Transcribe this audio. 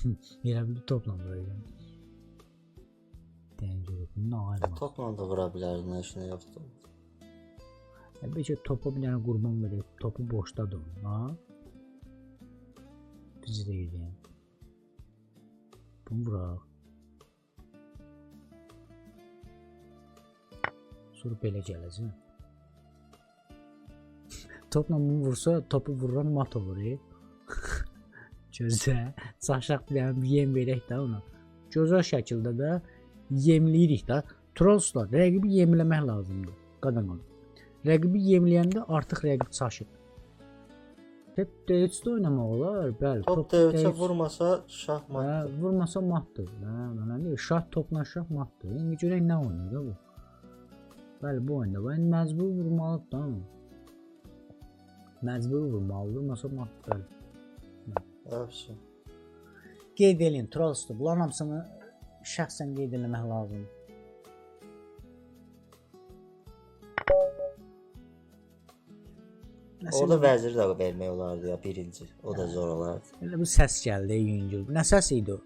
Elə bir topla vuracaq. Dəncəli, nə alma. Topla da vura bilər, nə işinə yoxdur. Bəlkə topa bir dənə qurban verib, topu boşdadır onun, ha? Biz deyirəm. Bunu vuraq. Sonra belə gələcək. Topla bunu vursa, topu vururan mat olur. Gözə, çaşaq bir dənə yem verək də ona. Gözəl şəkildə də yemləyirik də. Trollslar, rəqibi yemləmək lazımdır. Qadan. Rəqibi yemləyəndə artıq rəqib çaşır. Hep DH-də oynamaq olar, bəli. Top DH-ə vurmasa şahmat. Hə, vurmasa matdır. Hə, mənə deyir, şah topla şah matdır. İndi görək nə oynayır da bu. Bəli, bu oyunda ben məcbur vurmalıdır da. Məcbur vurmalıdır, vurmasa matdır. Yaxşı. Qeyd edin, Trolls'dur. Bunların hamısını şəxsən qeyd eləmək lazımdır. Orada vəzir də vermək olardı ya, birinci. O da zor olardı. Elə bir səs gəldi yüngül. Nə səs idi o?